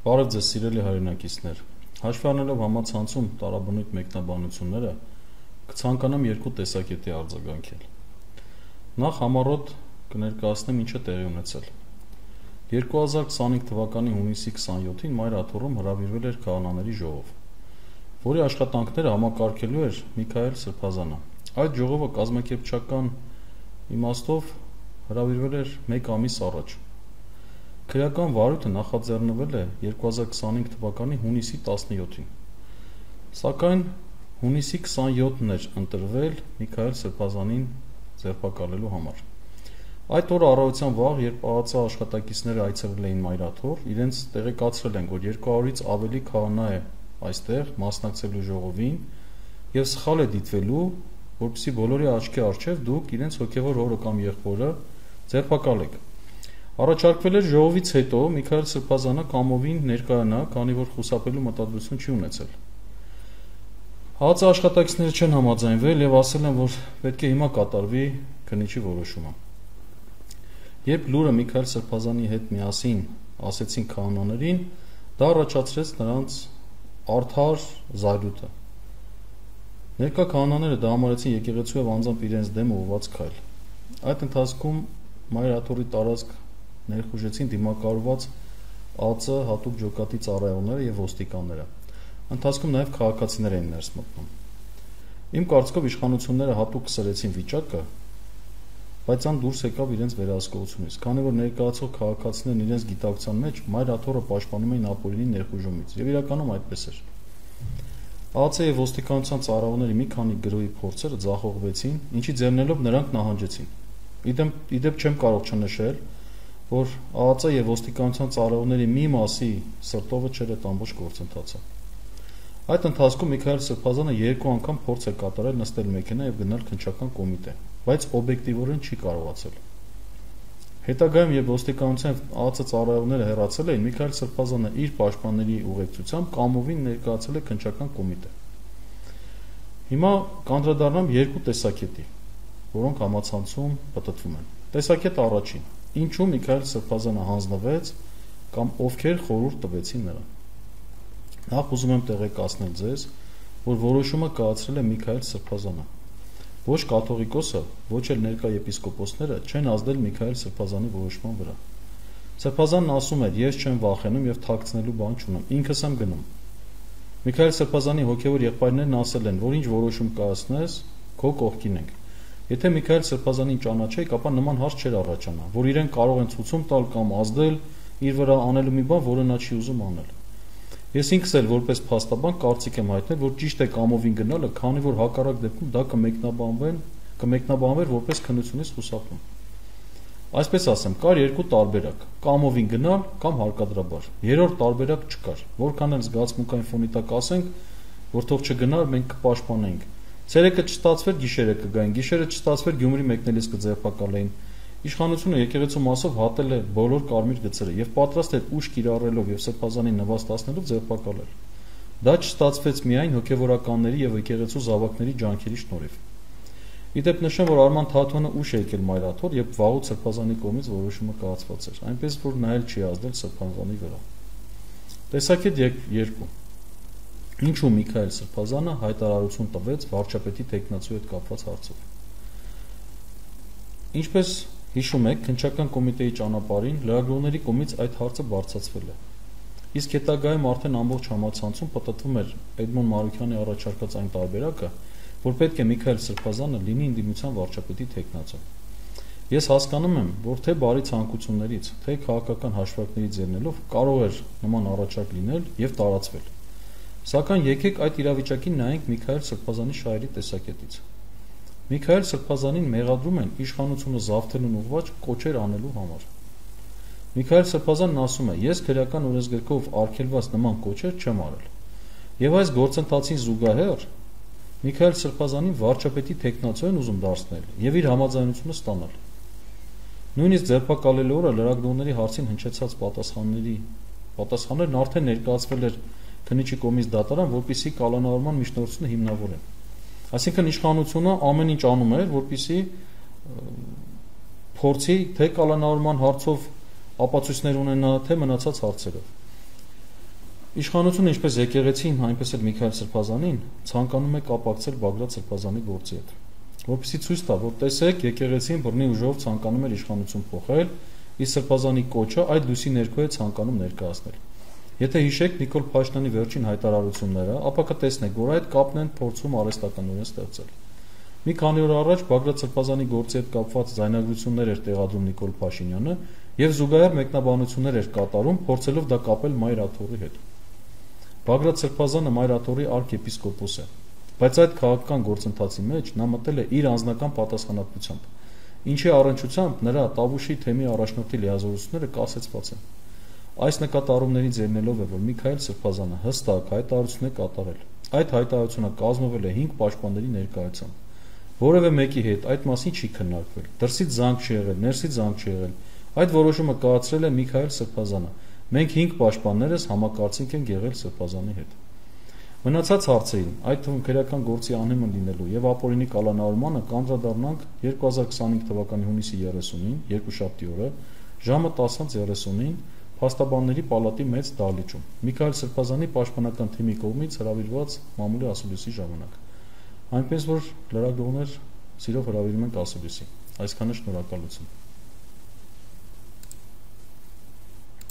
Բարև ձեզ սիրելի հայրենակիցներ, հաշվի առնելով համացանցում տարաբնույթ մեկնաբանությունները, կցանկանամ երկու տեսակետի արձագանքել։ Նախ համառոտ կներկայացնեմ ինչ է տեղի ունեցել։ 2025 թվականի հունիսի 27-ին Մայր աթոռում հրավիրվել էր քահանաների ժողով, որի աշխատանքները համակարգելու էր Միքայել Սրբազանը։ Այդ ժողովը կազմակերպչական իմաստով հրավիրվել էր 1 ամիս առաջ։ Քրեական վարույթը նախաձեռնվել է 2025 թվականի հունիսի 17-ին, սակայն հունիսի 27-ն էր ընտրվել Միքայել Սրբազանին ձերբակալելու համար։ Այդ օրը առավոտյան վաղ, երբ ԱԱԾ աշխատակիցները այցելել էին Մայր աթոռ, իրենց տեղեկացրել են, որ 200-ից ավելի քահանա է այստեղ մասնակցելու ժողովին եւ սխալ է դիտվելու, որպեսզի բոլորի աչքի առջև դուք իրենց հոգեվոր հորը կամ եղբորը ձերբակալեք։ Առաջարկվել էր ժողովից հետո Միքայել Սրբազանը կամովին ներկայանա, քանի որ խուսափելու մտադրություն չի ունեցել։ ԱԱԾ աշխատակիցները չեն համաձայնվել եւ ասել են, որ պետք է հիմա կատարվի քննիչի որոշումը։ Երբ լուրը Միքայել Սրբազանի հետ միասին ասեցին քահանաներին, դա առաջացրեց նրանց արդար զայրույթը։ Ներկա քահանաները դա համարեցին եկեղեցու եւ անձամբ իրենց դեմ ուղղված քայլ։ Այդ ընթացքում Մայր աթոռի տարածք ներխուժեցին դիմակայված ԱԱԾ հատուկ ջոկատի ծառայողները եւ ոստիկանները։ Ընթացքում նաեւ քաղաքացիներ էին ներս մտնում։ Իմ կարծիքով իշխանությունները հատուկ սրեցին վիճակը, բայց ան դուրս եկավ իրենց վերահսկողությունից, քանի որ ներկայացող քաղաքացիներն իրենց գիտակցության մեջ Մայր աթոռը պաշտպանում էին ապօրինի ներխուժումից, եւ իրականում այդպես էր։ ԱԱԾ եւ ոստիկանության ծառայողների մի քանի գրոհի փորձերը ձախողվեցին, ինչի ձեռնելով նրանք նահանջեցին։ Իդեպ չեմ կարող չնշել, որ ԱԱԾ եւ ոստիկանության ծառայողների մի մասի սրտովը չէր այդ ամբողջ գործընթացը։ Այդ ընթացքում Միքայել Սրբազանը 2 անգամ փորձ է կատարել նստել մեքենա եւ գնալ քննչական կոմիտե, բայց օբյեկտիվորեն չի կարողացել։ Հետագայում, երբ ոստիկանության եւ ԱԱԾ ծառայողները հեռացել էին, Միքայել Սրբազանը իր պաշտպանների ուղեկցությամբ կամովին ներկայացել է քննչական կոմիտե։ Հիմա կանդրադառնամ երկու տեսակետի, որոնք համացանցում պատտվում են։ Տեսակետ առաջին. ինչու Միքայել Սրբազանը հանձնվեց կամ ովքեր խորհուրդ տվեցին նրան։ Նախ ուզում եմ տեղեկացնել ձեզ, որ որոշումը կայացրել է Միքայել Սրբազանը։ Ոչ կաթողիկոսը, ոչ էլ ներկա եպիսկոպոսները չեն ազդել Միքայել Սրբազանի որոշման վրա։ Սրբազանն ասում էր. ես չեմ վախենում եւ թաքցնելու բան չունեմ, ինքս եմ գնում։ Միքայել Սրբազանի հոգեվոր եղբայրներն ասել են, որ ինչ որոշում կայացնես, քո կողքին ենք։ Եթե Միքայել Սրբազանին ճանաչեիք, ապա նման հարց չէր առաջանա, որ իրեն կարող են ցուցում տալ կամ ազդել իր վրա անելու մի բան, որը նա չի ուզում անել։ Ես ինքս էլ որպես փաստաբան կարծիք եմ հայտնել, որ ճիշտ է կամովին գնալը, քանի որ հակառակ դեպքում դա կմեկնաբանվեր որպես քննությունից խուսափում։ Այսպես ասեմ, կար երկու տարբերակ՝ կամովին գնալ կամ հարկադրաբար։ Երրորդ տարբերակ չկար։ Որքան էլ զգացմունքային ֆոնի տակ ասենք, որ թող չգնար, մենք կպաշտպանենք։ Ցերեկը չստացվեր, գիշերը կգային, գիշերը չստացվեր, Գյումրի մեկնելիս կձերբակալեին։ Իշխանությունը եկեղեցու մասով հատել է բոլոր կարմիր գծերը եւ պատրաստ էր ուժ կիրառելով եւ Սրբազանին նվաստացնելով ձերբակալել։ Դա չստացվեց միայն հոգեվորականների եւ եկեղեցու զավակների ջանքերի շնորհիվ։ Իդեպ նշեմ, որ Արման Թաթոնը ուշ է եկել Մայր աթոռ, երբ վաղուց Սրբազանի կողմից որոշումը կայացված էր, այնպես որ նա էլ չի ազդել Սրբազանի վրա։ Տեսակետ 2. Ինչու Միքայել Սրբազանը հայտարարություն տվեց վարչապետի տեխնացու հետ կապված հարցով։ Ինչպես հիշում եք, քննչական կոմիտեի ճանապարհին լրագրողների կողմից այդ հարցը բարձրացվել է։ Իսկ հետագայում արդեն ամբողջ համացանցում պատտվում էր Էդմոն Մարուքյանի առաջարկած այն տարբերակը, որ պետք է Միքայել Սրբազանը լինի ընդդիմության վարչապետի տեխնացու։ Ես հասկանում եմ, որ թե բարի ցանկություններից, թե քաղաքական հաշվարկներից ելնելով կարող էր նման առաջարկ լինել եւ տարածվել։ Սակայն եկեք այդ իրավիճակին նայենք Միքայել Սրբազանի շահերի տեսակետից։ Միքայել Սրբազանին մեղադրում են իշխանությունը զավթելուն ուղղված կոչեր անելու համար։ Միքայել Սրբազանն ասում է. ես քրեական օրենսգրքով արգելված նման կոչեր չեմ արել։ Եվ այս գործընթացին զուգահեռ Միքայել Սրբազանին վարչապետի տեխնացու են ուզում դարձնել եւ իր համաձայնությունը ստանալ։ Նույնիսկ ձերբակալելու օրը լրագրողների հարցին հնչեցած պատասխաններն արդեն ներկայացվել էր քննիչի կողմից դատարան, որպեսզի կալանավորման միջնորդությունը հիմնավորեն։ Այսինքն իշխանությունը ամեն ինչ անում էր, որպեսզի փորձի թե կալանավորման հարցով ապացույցներ ունենա, թե մնացած հարցերով։ Իշխանությունը ինչպես եկեղեցին, այնպես էլ Միքայել Սրբազանին ցանկանում է կապակցել Բագրատ Սրբազանի գործի հետ, որպեսզի ցույց տա, որ տեսեք, եկեղեցին բռնի ուժով ցանկանում էր իշխանություն փոխել, իսկ Սրբազանի կոչը այդ լույսի ներքո է ցանկանում ներկայացնել։ Եթե հիշեք Նիկոլ Փաշինյանի վերջին հայտարարությունները, ապա կտեսնեք, որ այդ կապն են փորձում արհեստականորեն ստեղծել։ Մի քանի օր առաջ Բագրատ Սրբազանի գործի հետ կապված ձայնագրություններ էր տեղադրում Նիկոլ Փաշինյանը եւ զուգահեռ մեկնաբանություններ էր կատարում, փորձելով դա կապել Մայր Աթոռի հետ։ Բագրատ Սրբազանը Մայր Աթոռի արքեպիսկոպոս է, բայց այդ քաղաքական գործընթացի մեջ նա մտել է իր անձնական պատասխանատվությամբ, ինչի առնչությամբ նրա Տավուշի թեմի առաջնորդի լիազորությունները կասեցված են։ Այս նկատառումներից ելնելով է, որ Միքայել Սրբազանը հստակ հայտարարություն է կատարել։ Այդ հայտարարությունը կազմվել է 5 պաշտպանների ներկայությամբ։ Որևէ մեկի հետ այդ մասին չի քննարկվել։ Դրսից զանգ չի եղել, ներսից զանգ չի եղել։ Այդ որոշումը կայացրել է Միքայել Սրբազանը։ Մենք 5 պաշտպաններս համակարծիք ենք եղել Սրբազանի հետ։ Մնացած հարցերին, այդ թվում քրեական գործի անհիմն լինելու եւ ապօրինի կալանավորմանը կանդրադառնանք 2025 թվականի հունիսի 30-ին, երկուշաբթի օրը, ժամը 10:30-ին Փաստաբանների պալատի մեծ դահլիճում Միքայել Սրբազանի պաշտպանական թիմի կողմից հրավիրված մամուլի ասուլիսի ժամանակ։ Այնպես որ լրագրողներ սիրով հրավիրում ենք ասուլիսի։ Այսքանը, շնորհակալություն։